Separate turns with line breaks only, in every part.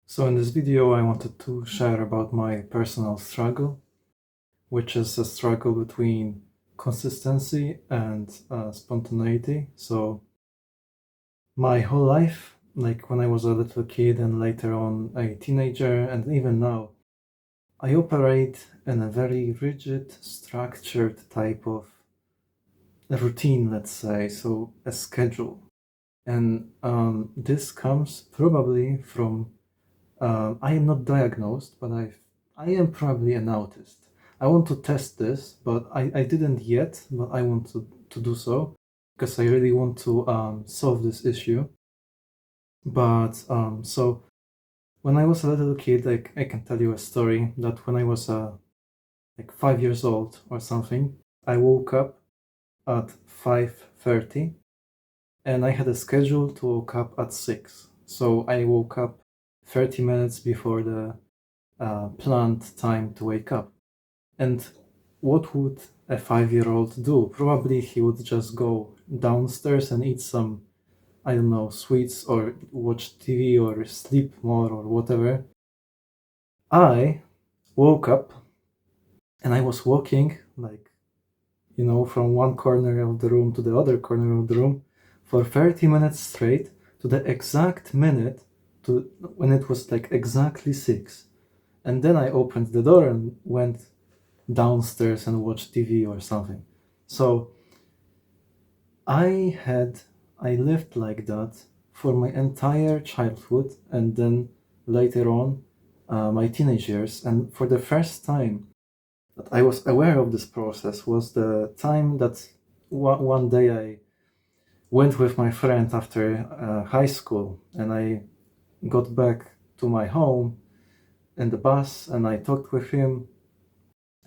So in this video, I wanted to share about my personal struggle, which is a struggle between consistency and spontaneity. So my whole life, like when I was a little kid and later on a teenager, and even now, I operate in a very rigid, structured type of routine, let's say, so a schedule. And this comes probably from I am not diagnosed, but I am probably an autist. I want to test this, but I didn't yet, but I want to do so because I really want to solve this issue. But so when I was a little kid, like I can tell you a story that when I was like 5 years old or something, I woke up at 5:30 and I had a schedule to wake up at 6. So I woke up 30 minutes before the planned time to wake up. And what would a 5-year-old do? Probably he would just go downstairs and eat some, I don't know, sweets or watch TV or sleep more or whatever. I woke up and I was walking, like, from one corner of the room to the other corner of the room for 30 minutes straight to the exact minute to when it was like exactly 6. And then I opened the door and went downstairs and watched TV or something. So I lived like that for my entire childhood and then later on my teenage years. And for the first time that I was aware of this process was the time that one day I went with my friend after high school and I got back to my home in the bus and I talked with him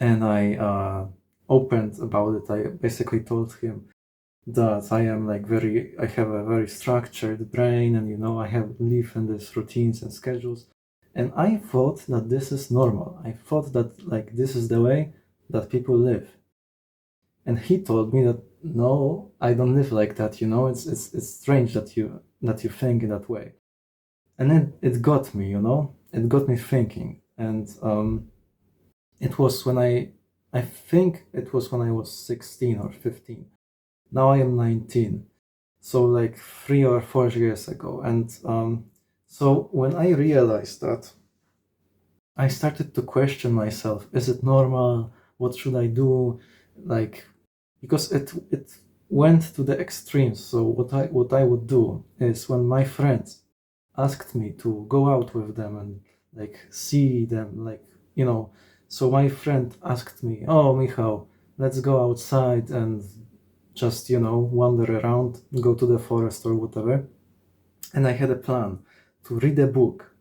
and I opened about it. I basically told him that I have a very structured brain and I have live in these routines and schedules. And I thought that this is normal. I thought that like this is the way that people live. And he told me that no, I don't live like that, it's strange that you think in that way. And then it got me, it got me thinking. And it was when I think it was when I was 16 or 15. Now I am 19. So like 3 or 4 years ago. And so when I realized that, I started to question myself. Is it normal? What should I do? Like, because it went to the extremes. So what I would do is when my friends asked me to go out with them and like see them, like, so my friend asked me, "Oh, Michał, let's go outside and just, wander around, go to the forest or whatever." And I had a plan to read a book,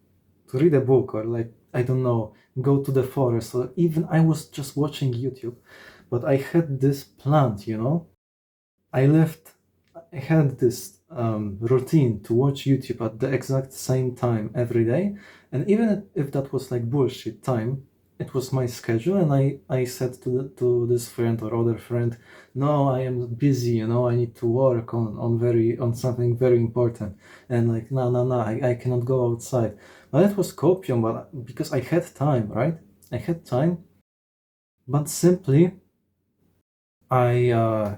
or like, I don't know, go to the forest, or even I was just watching YouTube, but I had this planned, I left, I had this routine to watch YouTube at the exact same time every day. And even if that was like bullshit time, it was my schedule. And I said to this friend or other friend, no, I am busy, I need to work on something very important. And like, no, I cannot go outside. But it was copium, but because I had time, right? I had time, but simply I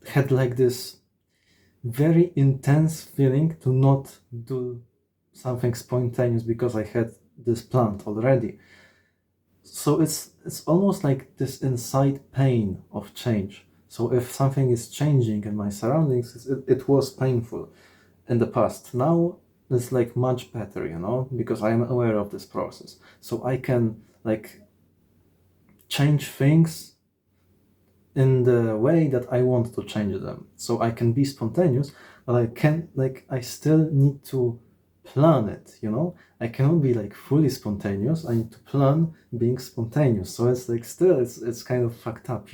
had like this very intense feeling to not do something spontaneous because I had this planned already. So it's almost like this inside pain of change. So if something is changing in my surroundings, it was painful in the past. Now it's like much better, because I am aware of this process. So I can like change things in the way that I want to change them. So I can be spontaneous, but I still need to plan it, I cannot be like fully spontaneous. I need to plan being spontaneous. So it's like still it's kind of fucked up,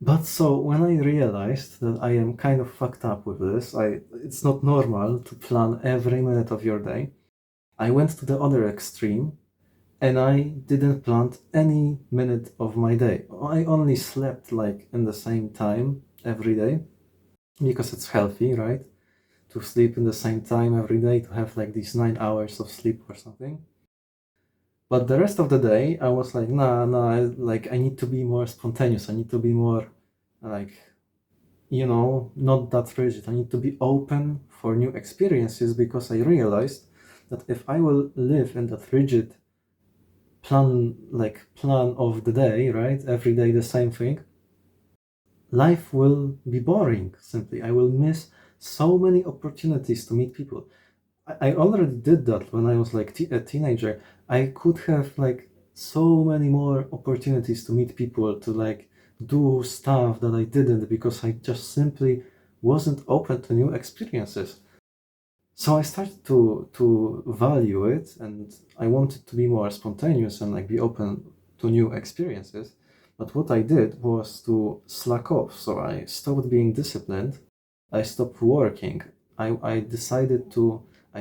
But so when I realized that I am kind of fucked up with this, it's not normal to plan every minute of your day. I went to the other extreme and I didn't plan any minute of my day. I only slept like in the same time every day because it's healthy, right? to sleep in the same time every day, to have like these 9 hours of sleep or something. But the rest of the day, I was like, like I need to be more spontaneous. I need to be more like, not that rigid. I need to be open for new experiences, because I realized that if I will live in that rigid plan of the day, right? Every day the same thing, life will be boring, simply. I will miss so many opportunities to meet people. I already did that when I was like a teenager. I could have like so many more opportunities to meet people, to like do stuff that I didn't, because I just simply wasn't open to new experiences. So I started to value it, and I wanted to be more spontaneous and like be open to new experiences. But what I did was to slack off. So I stopped being disciplined. I stopped working. I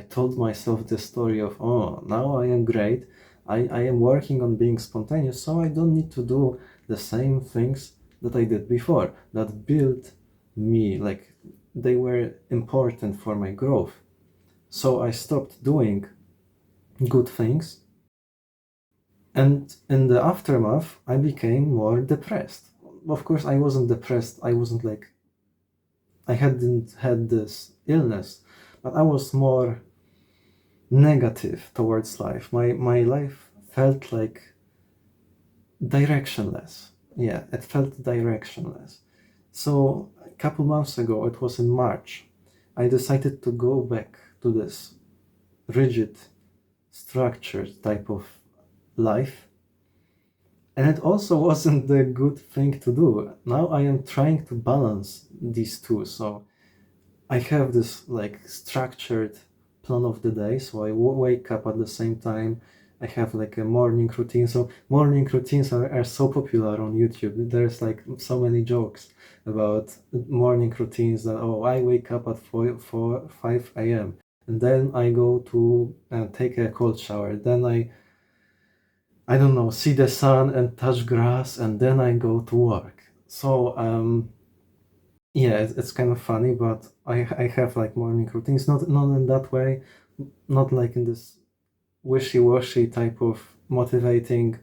told myself the story of, oh, now I am great. I am working on being spontaneous, so I don't need to do the same things that I did before that built me, like they were important for my growth. So I stopped doing good things. And in the aftermath, I became more depressed. Of course, I wasn't depressed. I hadn't had this illness, but I was more negative towards life. My life felt like directionless. Yeah, it felt directionless. So a couple months ago, it was in March, I decided to go back to this rigid, structured type of life. And it also wasn't the good thing to do. Now I am trying to balance these two. So I have this like structured plan of the day. So I wake up at the same time. I have like a morning routine. So morning routines are so popular on YouTube. There's like so many jokes about morning routines that, oh, I wake up at 5 a.m. and then I go to take a cold shower. Then I don't know, see the sun and touch grass, and then I go to work. So yeah, it's kind of funny, but I have like morning routines, not in that way, not like in this wishy-washy type of motivating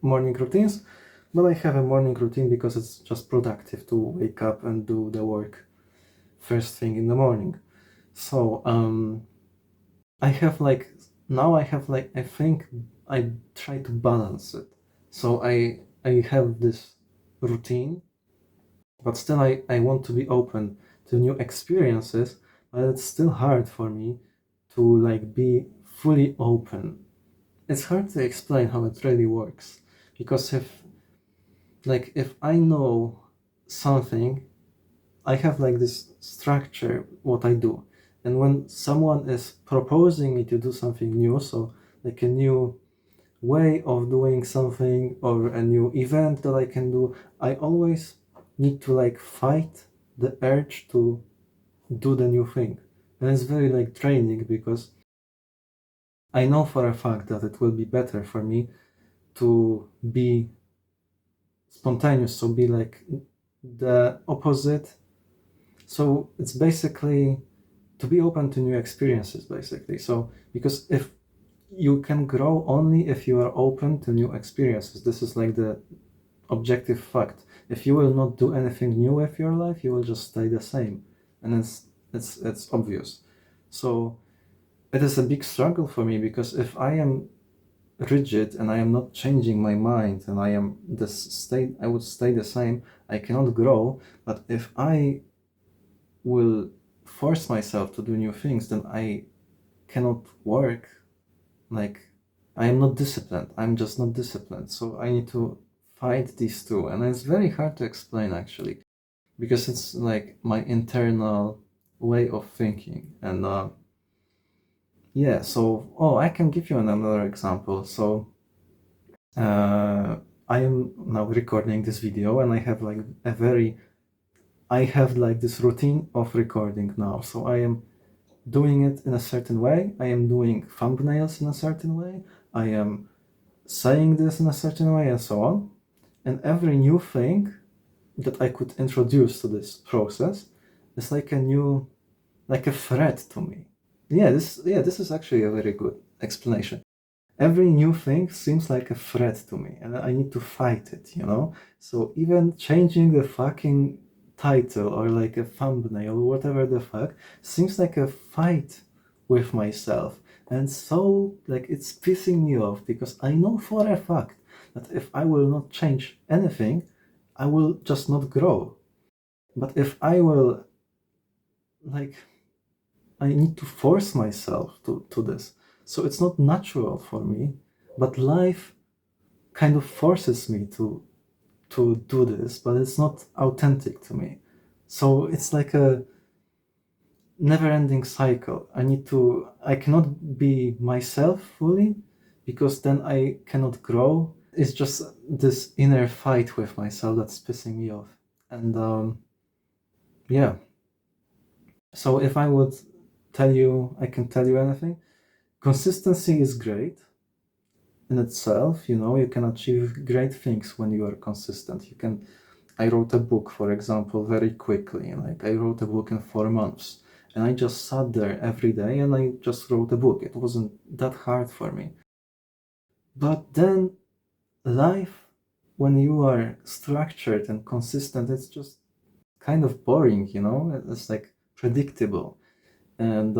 morning routines, but I have a morning routine because it's just productive to wake up and do the work first thing in the morning. So I have like now I have like I think I try to balance it. So I have this routine, but still I want to be open to new experiences, but it's still hard for me to like be fully open. It's hard to explain how it really works, because if I know something, I have like this structure what I do. And when someone is proposing me to do something new, so like a new way of doing something or a new event that I can do, I always need to like fight the urge to do the new thing. And it's very like draining, because I know for a fact that it will be better for me to be spontaneous, so be like the opposite. So it's basically to be open to new experiences, basically. So because if you can grow only if you are open to new experiences, this is like the objective fact. If you will not do anything new with your life, you will just stay the same, and it's obvious. So it is a big struggle for me, because if I am rigid and I am not changing my mind, and I would stay the same, I cannot grow. But if I will force myself to do new things, then I cannot work. Like, I am not disciplined. I'm just not disciplined. So I need to fight these two. And it's very hard to explain, actually, because it's like my internal way of thinking. And yeah, so, oh, I can give you another example. So I am now recording this video, and I have like this routine of recording now. So I am doing it in a certain way. I am doing thumbnails in a certain way. I am saying this in a certain way, and so on. And every new thing that I could introduce to this process is like a new like a threat to me. This is actually a very good explanation. Every new thing seems like a threat to me, and I need to fight it, you know? So even changing the fucking title or like a thumbnail or whatever the fuck seems like a fight with myself. And so, like, it's pissing me off because I know for a fact that if I will not change anything, I will just not grow. But if I will, like, I need to force myself to this. So it's not natural for me, but life kind of forces me to do this, but it's not authentic to me. So it's like a never-ending cycle. I cannot be myself fully because then I cannot grow. It's just this inner fight with myself that's pissing me off. And yeah, so if I would tell you, I can tell you anything. Consistency is great in itself. You know, you can achieve great things when you are consistent. You can. I wrote a book, for example, very quickly. Like I wrote a book in 4 months, and I just sat there every day and I just wrote a book. It wasn't that hard for me. But then life, when you are structured and consistent, it's just kind of boring. You know, it's like predictable, and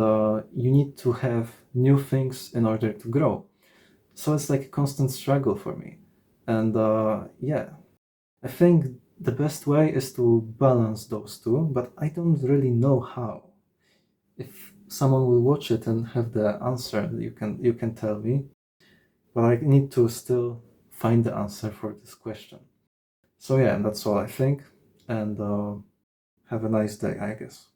you need to have new things in order to grow. So it's like a constant struggle for me. And yeah, I think the best way is to balance those two, but I don't really know how. If someone will watch it and have the answer, you can tell me. But I need to still find the answer for this question. So yeah, that's all I think. And have a nice day, I guess.